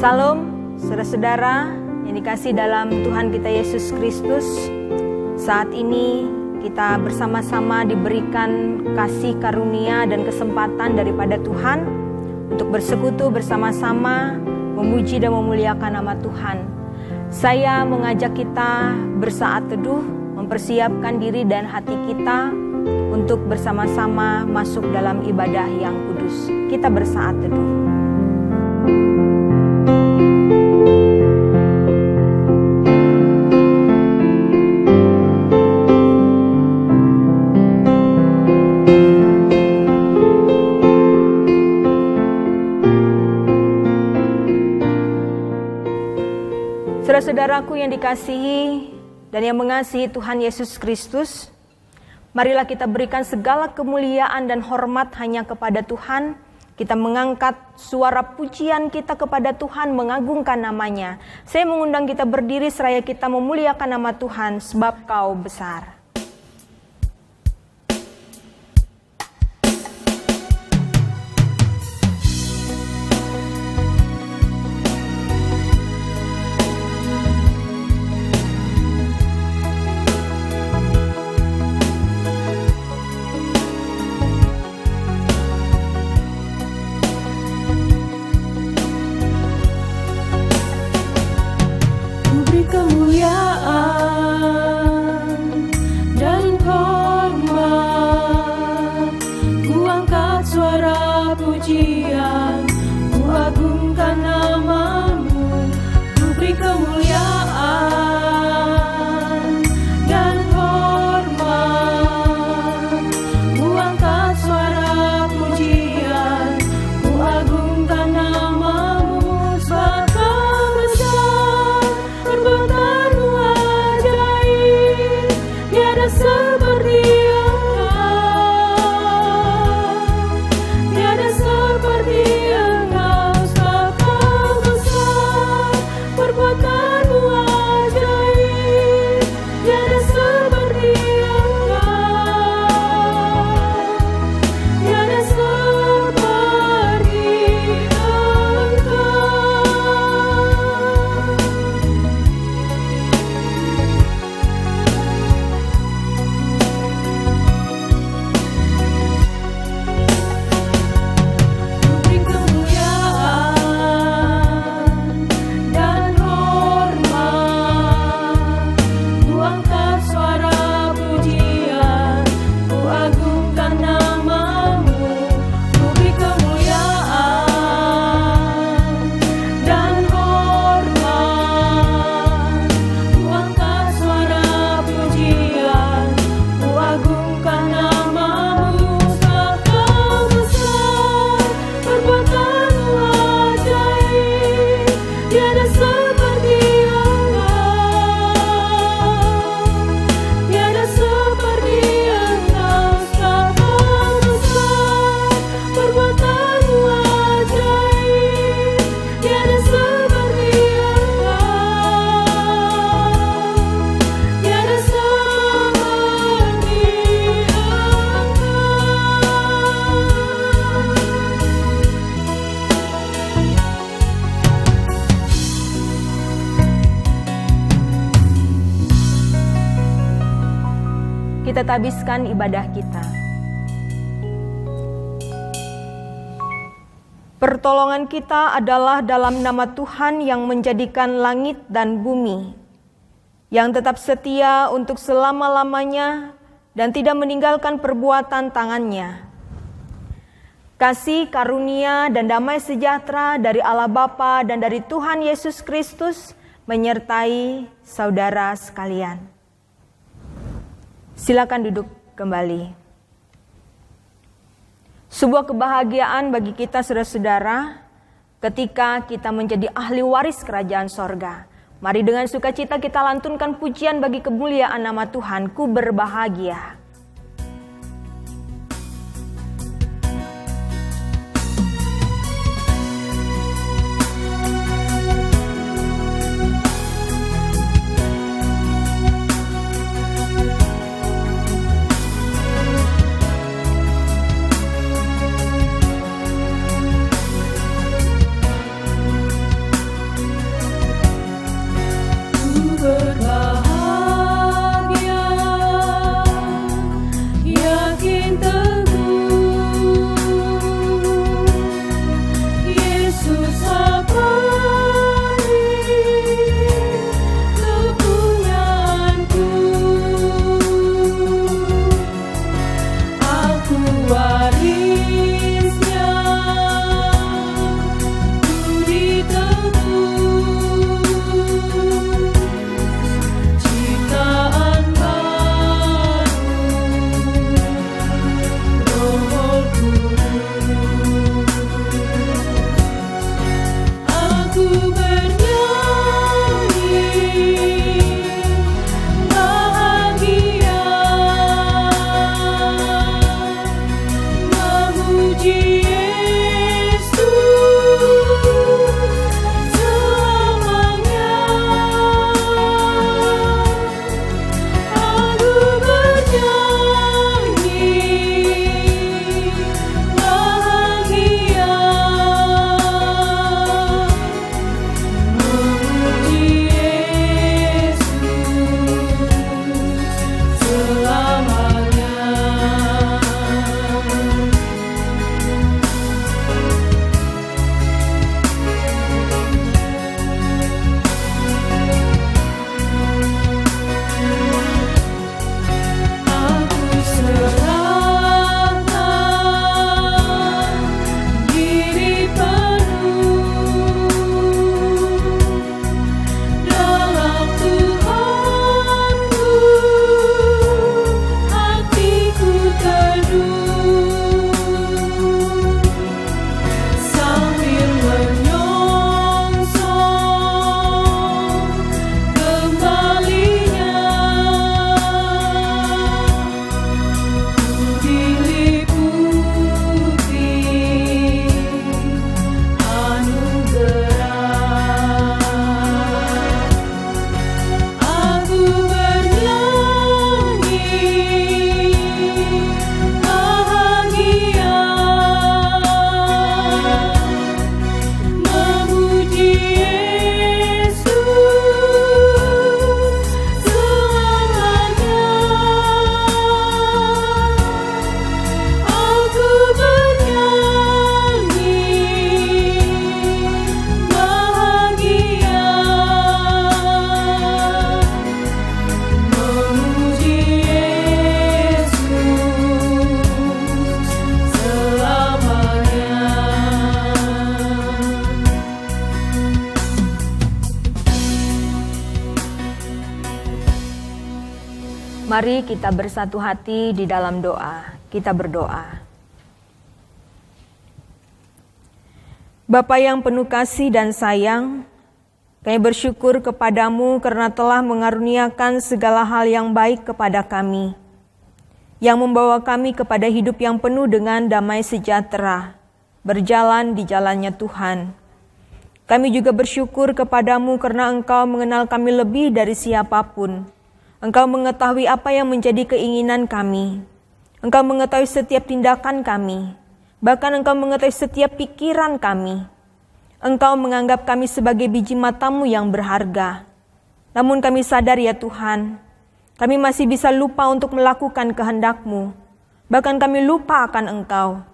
Salam, saudara-saudara yang dikasih dalam Tuhan kita Yesus Kristus. Saat ini kita bersama-sama diberikan kasih karunia dan kesempatan daripada Tuhan untuk bersekutu bersama-sama, memuji dan memuliakan nama Tuhan. Saya mengajak kita bersaat teduh, mempersiapkan diri dan hati kita untuk bersama-sama masuk dalam ibadah yang kudus. Kita bersaat teduh. Saudara-saudaraku yang dikasihi dan yang mengasihi Tuhan Yesus Kristus, marilah kita berikan segala kemuliaan dan hormat hanya kepada Tuhan. Kita mengangkat suara pujian kita kepada Tuhan, mengagungkan namanya. Saya mengundang kita berdiri seraya kita memuliakan nama Tuhan, sebab Kau besar. Kita tabiskan ibadah kita. Pertolongan kita adalah dalam nama Tuhan yang menjadikan langit dan bumi, yang tetap setia untuk selama-lamanya dan tidak meninggalkan perbuatan tangannya. Kasih, karunia, dan damai sejahtera dari Allah Bapa dan dari Tuhan Yesus Kristus menyertai saudara sekalian. Silakan duduk kembali. Sebuah kebahagiaan bagi kita saudara-saudara ketika kita menjadi ahli waris kerajaan sorga. Mari dengan sukacita kita lantunkan pujian bagi kemuliaan nama Tuhan. Ku berbahagia. Mari kita bersatu hati di dalam doa. Kita berdoa. Bapa yang penuh kasih dan sayang, kami bersyukur kepadamu karena telah mengaruniakan segala hal yang baik kepada kami, yang membawa kami kepada hidup yang penuh dengan damai sejahtera, berjalan di jalannya Tuhan. Kami juga bersyukur kepadamu karena Engkau mengenal kami lebih dari siapapun. Engkau mengetahui apa yang menjadi keinginan kami. Engkau mengetahui setiap tindakan kami. Bahkan Engkau mengetahui setiap pikiran kami. Engkau menganggap kami sebagai biji matamu yang berharga. Namun kami sadar ya Tuhan, kami masih bisa lupa untuk melakukan kehendak-Mu. Bahkan kami lupa akan Engkau.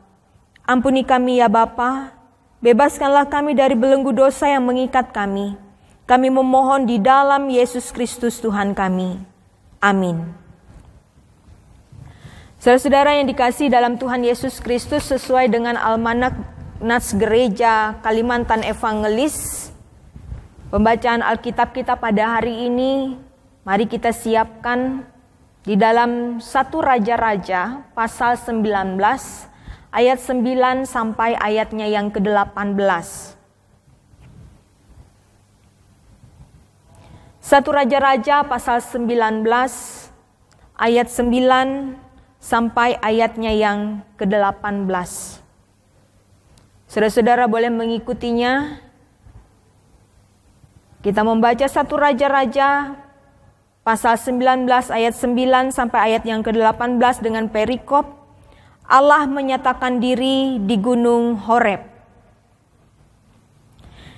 Ampuni kami ya Bapa, bebaskanlah kami dari belenggu dosa yang mengikat kami. Kami memohon di dalam Yesus Kristus Tuhan kami. Amin. Saudara-saudara yang dikasihi dalam Tuhan Yesus Kristus, sesuai dengan Almanak Nats Gereja Kalimantan Evangelis, pembacaan Alkitab kita pada hari ini, mari kita siapkan di dalam 1 Raja-Raja pasal 19 ayat 9 sampai ayatnya yang ke-18. 1 Raja-Raja pasal 19 ayat 9 sampai ayatnya yang ke-18. Saudara-saudara boleh mengikutinya. Kita membaca 1 Raja-Raja pasal 19 ayat 9 sampai ayat yang ke-18 dengan perikop Allah menyatakan diri di Gunung Horeb.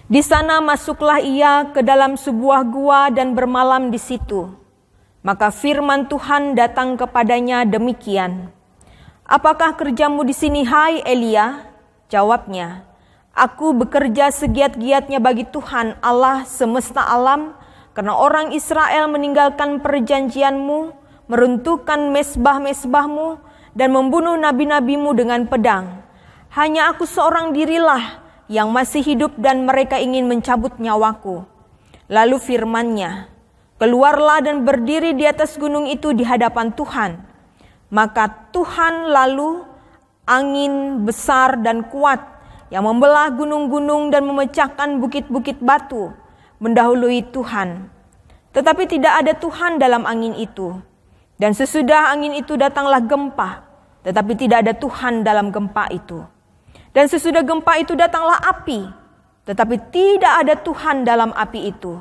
Di sana masuklah ia ke dalam sebuah gua dan bermalam di situ. Maka firman Tuhan datang kepadanya demikian. Apakah kerjamu di sini, hai Elia? Jawabnya, aku bekerja segiat-giatnya bagi Tuhan Allah semesta alam, karena orang Israel meninggalkan perjanjianmu, meruntuhkan mesbah-mesbahmu, dan membunuh nabi-nabimu dengan pedang. Hanya aku seorang dirilah yang masih hidup dan mereka ingin mencabut nyawaku. Lalu firman-Nya, keluarlah dan berdiri di atas gunung itu di hadapan Tuhan. Maka Tuhan lalu angin besar dan kuat yang membelah gunung-gunung dan memecahkan bukit-bukit batu mendahului Tuhan. Tetapi tidak ada Tuhan dalam angin itu. Dan sesudah angin itu datanglah gempa, tetapi tidak ada Tuhan dalam gempa itu. Dan sesudah gempa itu datanglah api, tetapi tidak ada Tuhan dalam api itu.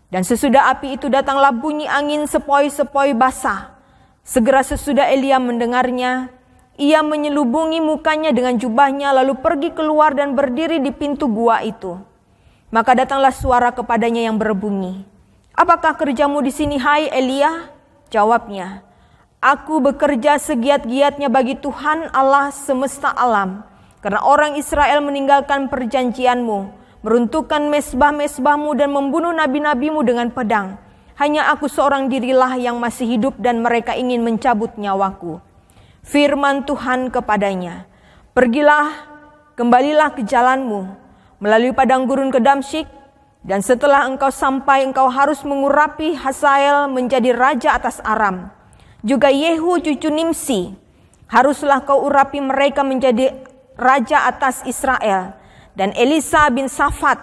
Dan sesudah api itu datanglah bunyi angin sepoi-sepoi basah. Segera sesudah Elia mendengarnya, ia menyelubungi mukanya dengan jubahnya lalu pergi keluar dan berdiri di pintu gua itu. Maka datanglah suara kepadanya yang berbunyi, apakah kerjamu di sini, hai Elia? Jawabnya, aku bekerja segiat-giatnya bagi Tuhan Allah semesta alam. Karena orang Israel meninggalkan perjanjianmu, meruntuhkan mesbah-mesbahmu dan membunuh nabi-nabimu dengan pedang. Hanya aku seorang dirilah yang masih hidup dan mereka ingin mencabut nyawaku. Firman Tuhan kepadanya, pergilah, kembalilah ke jalanmu, melalui padang gurun ke Damsyik, dan setelah engkau sampai engkau harus mengurapi Hazael menjadi raja atas Aram. Juga Yehu cucu Nimsi, haruslah kau urapi mereka menjadi raja atas Israel, dan Elisa bin Safat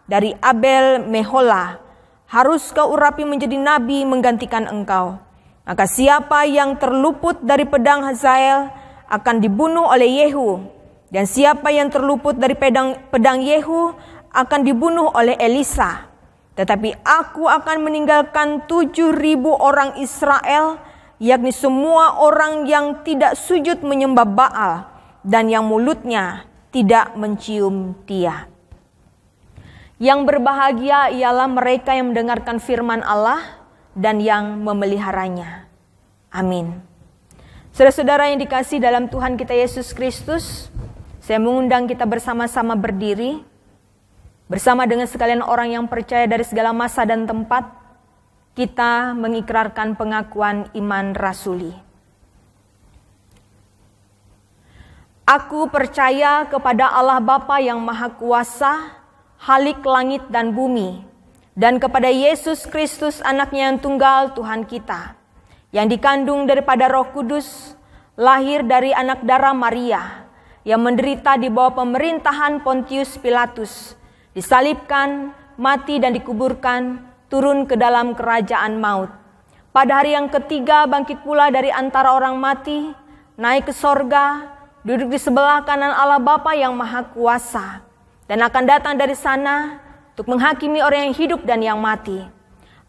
dari Abel Meholah harus kau urapi menjadi nabi menggantikan engkau. Maka siapa yang terluput dari pedang Hazael akan dibunuh oleh Yehu, dan siapa yang terluput dari pedang Yehu akan dibunuh oleh Elisa. Tetapi aku akan meninggalkan 7.000 orang Israel, yakni semua orang yang tidak sujud menyembah Baal, dan yang mulutnya tidak mencium tiah. Yang berbahagia ialah mereka yang mendengarkan firman Allah dan yang memeliharanya. Amin. Saudara-saudara yang dikasihi dalam Tuhan kita Yesus Kristus, saya mengundang kita bersama-sama berdiri, bersama dengan sekalian orang yang percaya dari segala masa dan tempat, kita mengikrarkan pengakuan iman rasuli. Aku percaya kepada Allah Bapa yang Maha Kuasa, Khalik langit dan bumi, dan kepada Yesus Kristus anaknya yang tunggal Tuhan kita, yang dikandung daripada Roh Kudus, lahir dari anak darah Maria, yang menderita di bawah pemerintahan Pontius Pilatus, disalibkan, mati dan dikuburkan, turun ke dalam kerajaan maut. Pada hari yang ketiga bangkit pula dari antara orang mati, naik ke sorga, duduk di sebelah kanan Allah Bapa yang Maha Kuasa, dan akan datang dari sana untuk menghakimi orang yang hidup dan yang mati.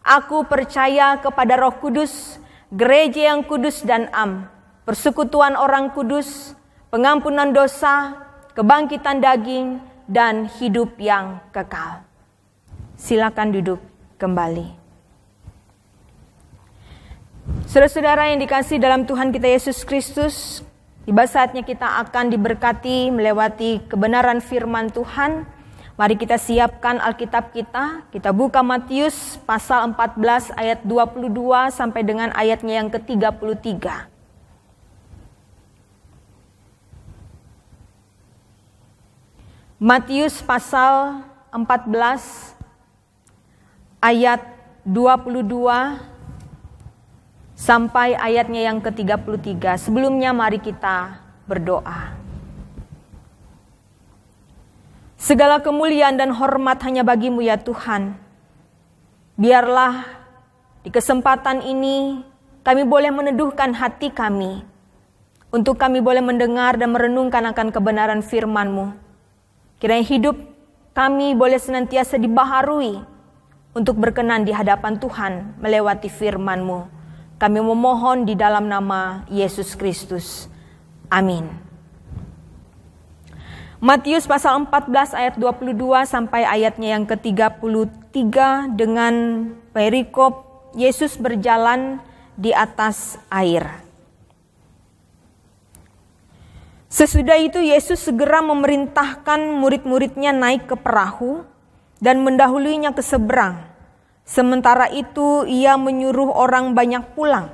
Aku percaya kepada Roh Kudus, gereja yang kudus dan am, persekutuan orang kudus, pengampunan dosa, kebangkitan daging, dan hidup yang kekal. Silakan duduk kembali. Saudara-saudara yang dikasihi dalam Tuhan kita Yesus Kristus, tiba saatnya kita akan diberkati melewati kebenaran firman Tuhan. Mari kita siapkan Alkitab kita. Kita buka Matius pasal 14 ayat 22 sampai dengan ayatnya yang ke-33. Matius pasal 14 ayat 22 sampai ayatnya yang ke-33. Sebelumnya mari kita berdoa. Segala kemuliaan dan hormat hanya bagi-Mu ya Tuhan. Biarlah di kesempatan ini kami boleh meneduhkan hati kami, untuk kami boleh mendengar dan merenungkan akan kebenaran firman-Mu. Kiranya hidup kami boleh senantiasa dibaharui untuk berkenan di hadapan Tuhan melewati firman-Mu. Kami memohon di dalam nama Yesus Kristus. Amin. Matius pasal 14 ayat 22 sampai ayatnya yang ke-33 dengan perikop Yesus berjalan di atas air. Sesudah itu Yesus segera memerintahkan murid-muridnya naik ke perahu dan mendahuluinya ke seberang. Sementara itu ia menyuruh orang banyak pulang.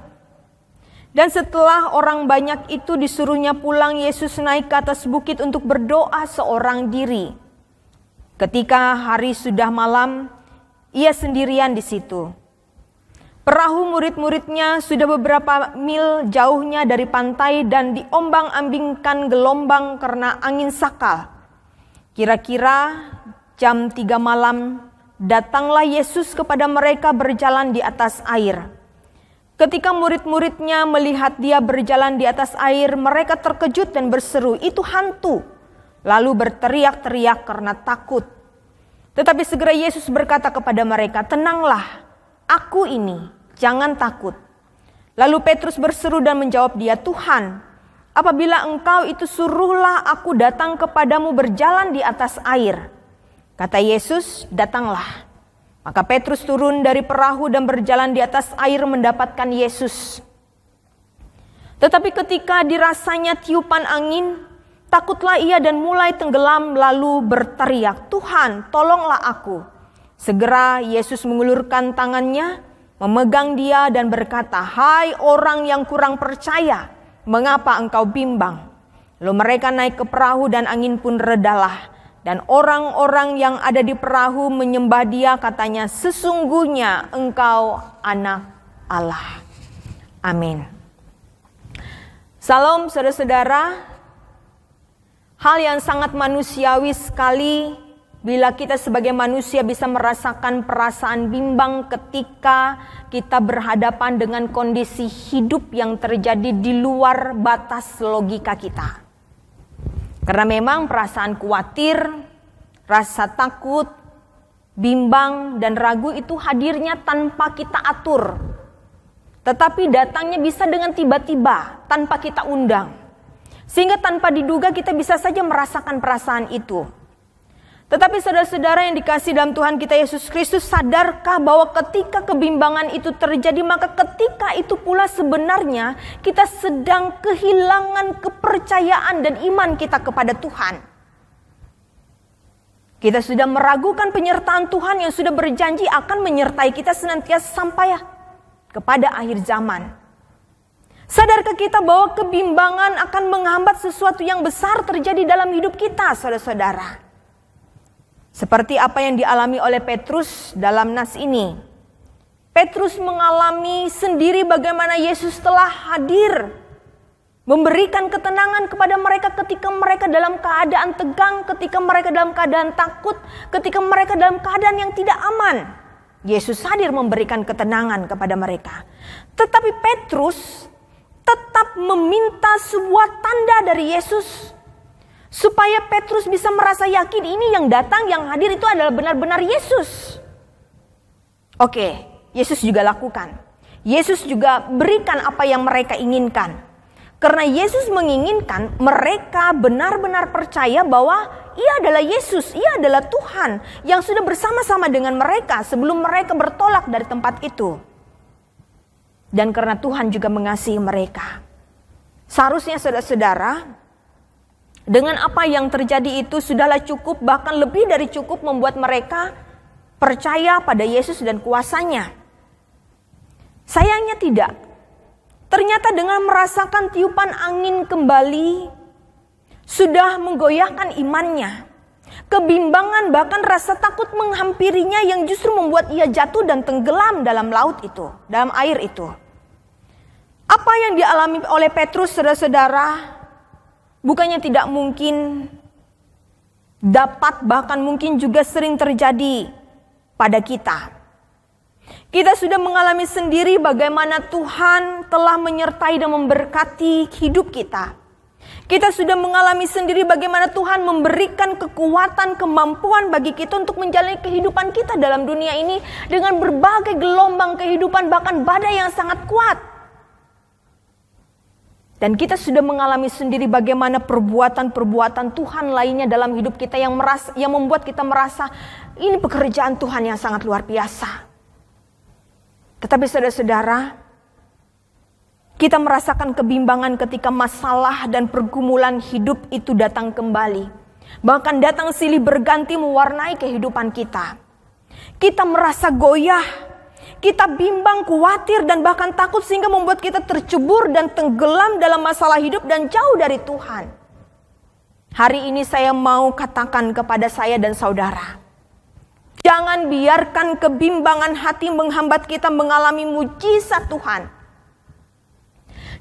Dan setelah orang banyak itu disuruhnya pulang, Yesus naik ke atas bukit untuk berdoa seorang diri. Ketika hari sudah malam, ia sendirian di situ. Perahu murid-muridnya sudah beberapa mil jauhnya dari pantai dan diombang-ambingkan gelombang karena angin sakal. Kira-kira jam 3 malam, datanglah Yesus kepada mereka berjalan di atas air. Ketika murid-muridnya melihat dia berjalan di atas air, mereka terkejut dan berseru, "Itu hantu!" Lalu berteriak-teriak karena takut. Tetapi segera Yesus berkata kepada mereka, "Tenanglah, aku ini, jangan takut." Lalu Petrus berseru dan menjawab dia, "Tuhan, apabila Engkau itu, suruhlah aku datang kepadamu berjalan di atas air." Kata Yesus, "Datanglah." Maka Petrus turun dari perahu dan berjalan di atas air mendapatkan Yesus. Tetapi ketika dirasanya tiupan angin, takutlah ia dan mulai tenggelam lalu berteriak, "Tuhan, tolonglah aku." Segera Yesus mengulurkan tangannya, memegang dia dan berkata, "Hai orang yang kurang percaya, mengapa engkau bimbang?" Lalu mereka naik ke perahu dan angin pun redalah. Dan orang-orang yang ada di perahu menyembah dia, katanya, "Sesungguhnya engkau anak Allah." Amin. Salam saudara-saudara. Hal yang sangat manusiawi sekali bila kita sebagai manusia bisa merasakan perasaan bimbang ketika kita berhadapan dengan kondisi hidup yang terjadi di luar batas logika kita. Karena memang perasaan khawatir, rasa takut, bimbang, dan ragu itu hadirnya tanpa kita atur. Tetapi datangnya bisa dengan tiba-tiba, tanpa kita undang. Sehingga tanpa diduga kita bisa saja merasakan perasaan itu. Tetapi saudara-saudara yang dikasihi dalam Tuhan kita Yesus Kristus, sadarkah bahwa ketika kebimbangan itu terjadi, maka ketika itu pula sebenarnya kita sedang kehilangan kepercayaan dan iman kita kepada Tuhan. Kita sudah meragukan penyertaan Tuhan yang sudah berjanji akan menyertai kita senantiasa sampai kepada akhir zaman. Sadarkah kita bahwa kebimbangan akan menghambat sesuatu yang besar terjadi dalam hidup kita, saudara-saudara? Seperti apa yang dialami oleh Petrus dalam nas ini. Petrus mengalami sendiri bagaimana Yesus telah hadir, memberikan ketenangan kepada mereka ketika mereka dalam keadaan tegang, ketika mereka dalam keadaan takut, ketika mereka dalam keadaan yang tidak aman. Yesus hadir memberikan ketenangan kepada mereka. Tetapi Petrus tetap meminta sebuah tanda dari Yesus, supaya Petrus bisa merasa yakin ini yang datang, yang hadir itu adalah benar-benar Yesus. Oke, Yesus juga lakukan. Yesus juga berikan apa yang mereka inginkan. Karena Yesus menginginkan mereka benar-benar percaya bahwa Ia adalah Yesus, Ia adalah Tuhan yang sudah bersama-sama dengan mereka sebelum mereka bertolak dari tempat itu. Dan karena Tuhan juga mengasihi mereka. Seharusnya saudara-saudara, dengan apa yang terjadi itu sudahlah cukup, bahkan lebih dari cukup membuat mereka percaya pada Yesus dan kuasanya. Sayangnya tidak. Ternyata dengan merasakan tiupan angin kembali, sudah menggoyahkan imannya. Kebimbangan bahkan rasa takut menghampirinya yang justru membuat ia jatuh dan tenggelam dalam laut itu, dalam air itu. Apa yang dialami oleh Petrus, saudara-saudara, bukannya tidak mungkin, dapat bahkan mungkin juga sering terjadi pada kita. Kita sudah mengalami sendiri bagaimana Tuhan telah menyertai dan memberkati hidup kita. Kita sudah mengalami sendiri bagaimana Tuhan memberikan kekuatan, kemampuan bagi kita untuk menjalani kehidupan kita dalam dunia ini dengan berbagai gelombang kehidupan, bahkan badai yang sangat kuat. Dan kita sudah mengalami sendiri bagaimana perbuatan-perbuatan Tuhan lainnya dalam hidup kita yang membuat kita merasa ini pekerjaan Tuhan yang sangat luar biasa. Tetapi saudara-saudara, kita merasakan kebimbangan ketika masalah dan pergumulan hidup itu datang kembali. Bahkan datang silih berganti mewarnai kehidupan kita. Kita merasa goyah, kita bimbang, khawatir, dan bahkan takut sehingga membuat kita tercebur dan tenggelam dalam masalah hidup dan jauh dari Tuhan. Hari ini saya mau katakan kepada saya dan saudara, jangan biarkan kebimbangan hati menghambat kita mengalami mujizat Tuhan.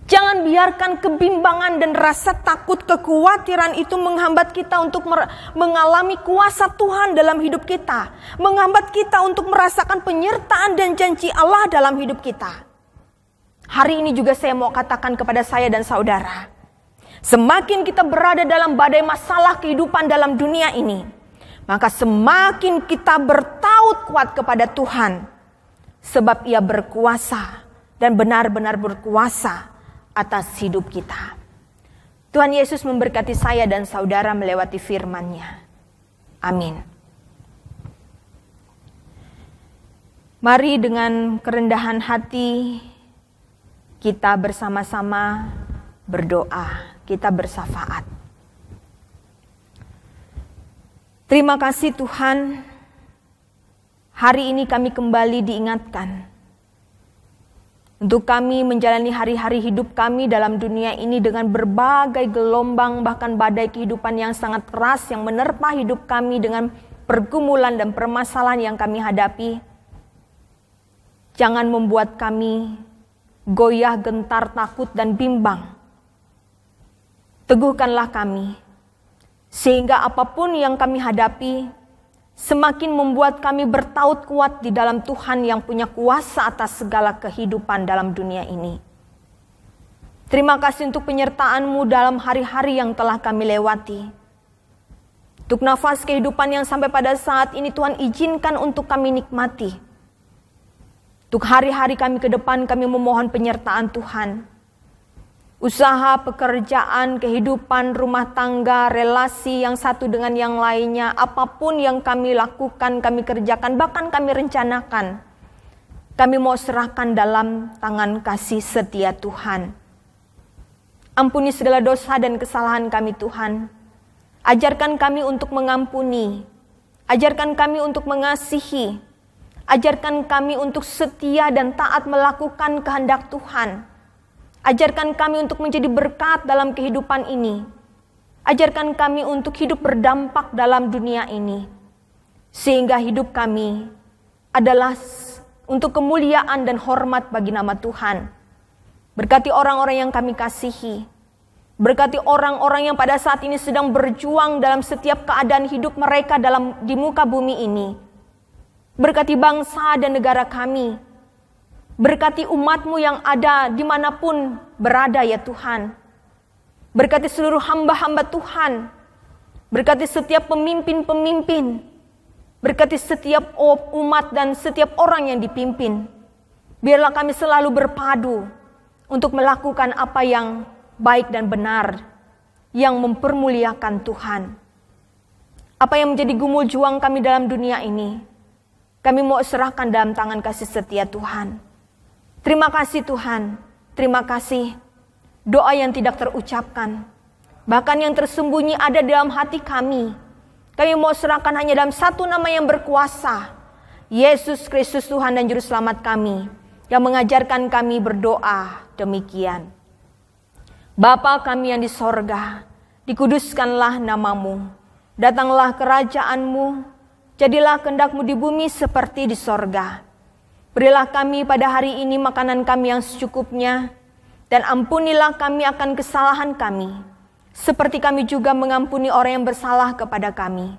Jangan biarkan kebimbangan dan rasa takut, kekhawatiran itu menghambat kita untuk mengalami kuasa Tuhan dalam hidup kita. Menghambat kita untuk merasakan penyertaan dan janji Allah dalam hidup kita. Hari ini juga saya mau katakan kepada saya dan saudara, semakin kita berada dalam badai masalah kehidupan dalam dunia ini, maka semakin kita bertaut kuat kepada Tuhan. Sebab Ia berkuasa dan benar-benar berkuasa atas hidup kita. Tuhan Yesus memberkati saya dan saudara melewati firman-Nya. Amin. Mari dengan kerendahan hati kita bersama-sama berdoa, kita bersafaat. Terima kasih Tuhan, hari ini kami kembali diingatkan untuk kami menjalani hari-hari hidup kami dalam dunia ini dengan berbagai gelombang bahkan badai kehidupan yang sangat keras yang menerpa hidup kami dengan pergumulan dan permasalahan yang kami hadapi. Jangan membuat kami goyah, gentar, takut, dan bimbang. Teguhkanlah kami, sehingga apapun yang kami hadapi, semakin membuat kami bertaut kuat di dalam Tuhan yang punya kuasa atas segala kehidupan dalam dunia ini. Terima kasih untuk penyertaan-Mu dalam hari-hari yang telah kami lewati. Untuk nafas kehidupan yang sampai pada saat ini Tuhan izinkan untuk kami nikmati. Untuk hari-hari kami ke depan kami memohon penyertaan Tuhan. Usaha, pekerjaan, kehidupan, rumah tangga, relasi yang satu dengan yang lainnya, apapun yang kami lakukan, kami kerjakan, bahkan kami rencanakan, kami mau serahkan dalam tangan kasih setia Tuhan. Ampuni segala dosa dan kesalahan kami Tuhan. Ajarkan kami untuk mengampuni, ajarkan kami untuk mengasihi, ajarkan kami untuk setia dan taat melakukan kehendak Tuhan. Ajarkan kami untuk menjadi berkat dalam kehidupan ini. Ajarkan kami untuk hidup berdampak dalam dunia ini. Sehingga hidup kami adalah untuk kemuliaan dan hormat bagi nama Tuhan. Berkati orang-orang yang kami kasihi. Berkati orang-orang yang pada saat ini sedang berjuang dalam setiap keadaan hidup mereka di muka bumi ini. Berkati bangsa dan negara kami. Berkati umat-Mu yang ada dimanapun berada ya Tuhan. Berkati seluruh hamba-hamba Tuhan. Berkati setiap pemimpin-pemimpin. Berkati setiap umat dan setiap orang yang dipimpin. Biarlah kami selalu berpadu untuk melakukan apa yang baik dan benar, yang mempermuliakan Tuhan. Apa yang menjadi gumul juang kami dalam dunia ini, kami mau serahkan dalam tangan kasih setia Tuhan. Terima kasih Tuhan, terima kasih. Doa yang tidak terucapkan, bahkan yang tersembunyi ada dalam hati kami. Kami mau serahkan hanya dalam satu nama yang berkuasa, Yesus Kristus Tuhan dan Juru Selamat kami, yang mengajarkan kami berdoa demikian. Bapa kami yang di sorga, dikuduskanlah namamu, datanglah kerajaan-Mu, jadilah kehendak-Mu di bumi seperti di sorga. Berilah kami pada hari ini makanan kami yang secukupnya, dan ampunilah kami akan kesalahan kami, seperti kami juga mengampuni orang yang bersalah kepada kami.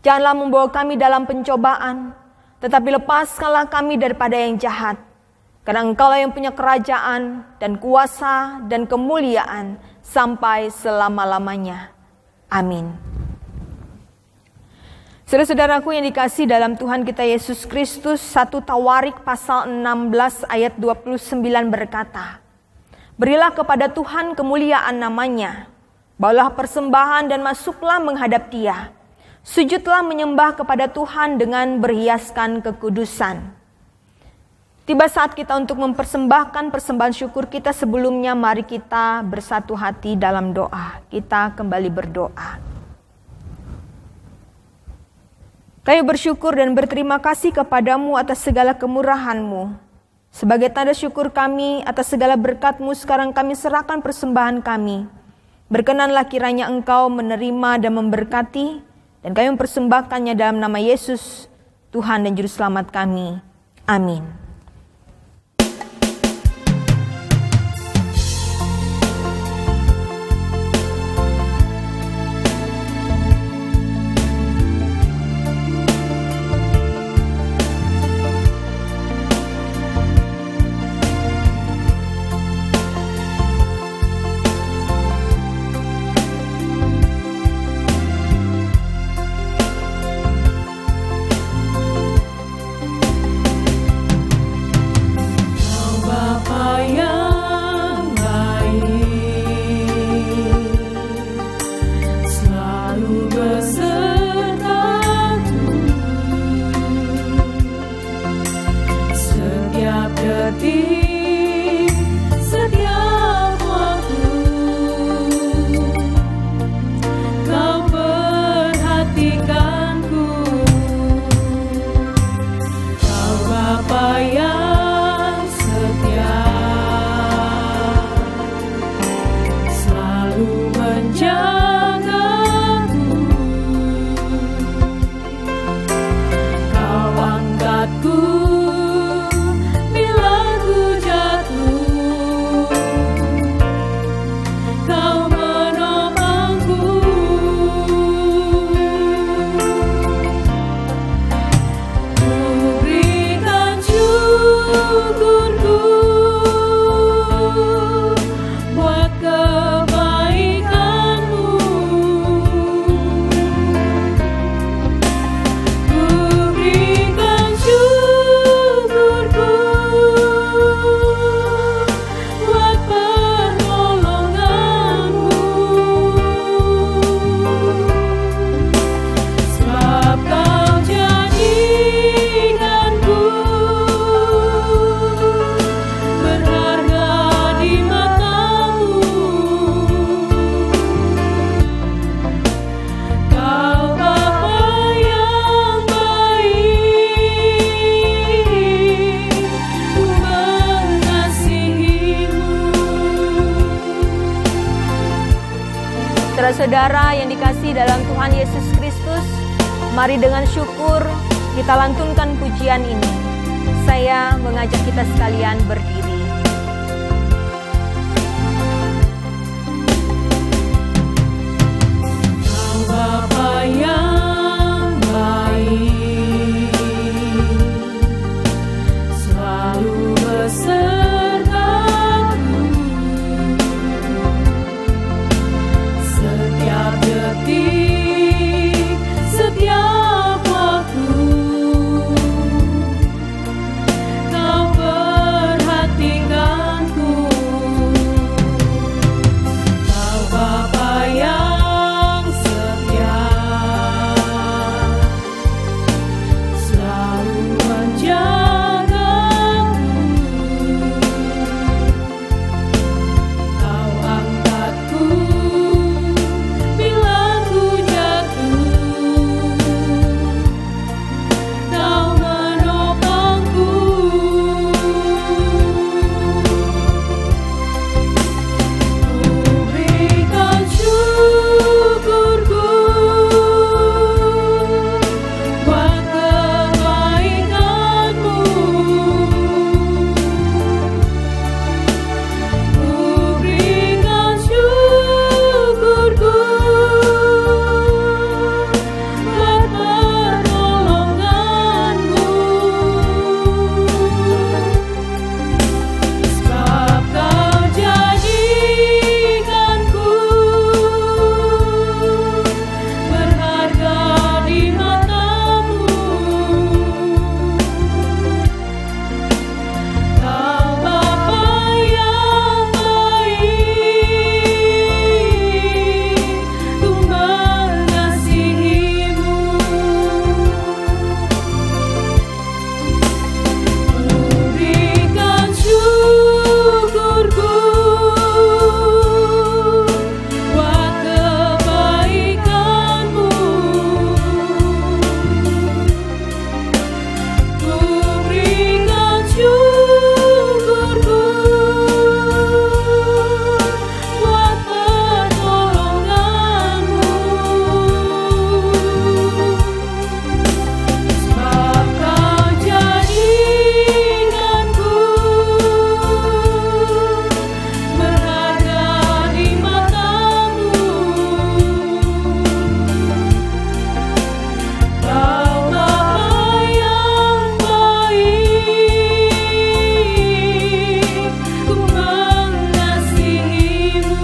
Janganlah membawa kami dalam pencobaan, tetapi lepaskanlah kami daripada yang jahat. Karena Engkaulah yang punya kerajaan dan kuasa dan kemuliaan sampai selama-lamanya. Amin. Saudara-saudaraku yang dikasihi dalam Tuhan kita Yesus Kristus, 1 Tawarik pasal 16 ayat 29 berkata, berilah kepada Tuhan kemuliaan namanya, bawalah persembahan dan masuklah menghadap Dia. Sujudlah menyembah kepada Tuhan dengan berhiaskan kekudusan. Tiba saat kita untuk mempersembahkan persembahan syukur kita. Sebelumnya mari kita bersatu hati dalam doa. Kita kembali berdoa. Kami bersyukur dan berterima kasih kepadamu atas segala kemurahan-Mu. Sebagai tanda syukur kami atas segala berkat-Mu, sekarang kami serahkan persembahan kami. Berkenanlah kiranya Engkau menerima dan memberkati, dan kami mempersembahkannya dalam nama Yesus, Tuhan dan Juru Selamat kami. Amin. Saudara yang dikasihi dalam Tuhan Yesus Kristus, mari dengan syukur kita lantunkan pujian ini. Saya mengajak kita sekalian berdiri. Kau Bapa yang baik, selalu besertaku setiap detik, setiap waktu. Kau perhatikanku, Kau Bapa yang setia, selalu menjagaku. Kau angkatku bila ku jatuh, Kau menopangku. Ku berikan syukurku buat kebaikan-Mu. Ku berikan syukurku buat pertolongan-Mu. Sebab Kau jadikanku berharga di mata-Mu. Kau Bapa yang baik, ku mengasihi-Mu. Ku berikan syukurku buat kebaikan-Mu. Ku berikan syukurku buat pertolongan-Mu. Sebab Kau jadikanku berharga di mata-Mu. Kau Bapa yang baik, ku mengasihi-Mu.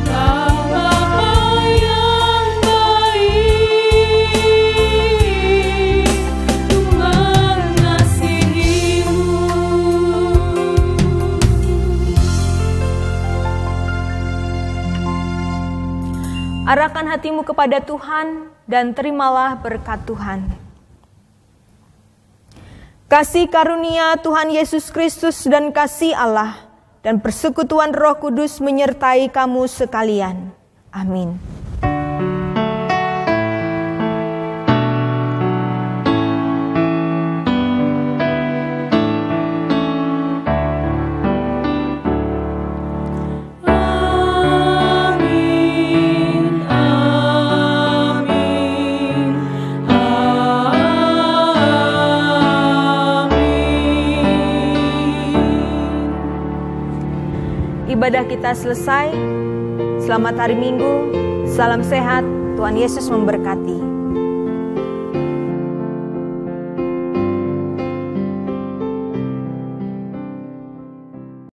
Kau Bapa yang baik, ku mengasihi-Mu. Arahkan hatimu kepada Tuhan dan terimalah berkat Tuhan. Kasih karunia Tuhan Yesus Kristus dan kasih Allah dan persekutuan Roh Kudus menyertai kamu sekalian. Amin. Amin, amin, amin. Ibadah kita selesai. Selamat hari Minggu. Salam sehat. Tuhan Yesus memberkati.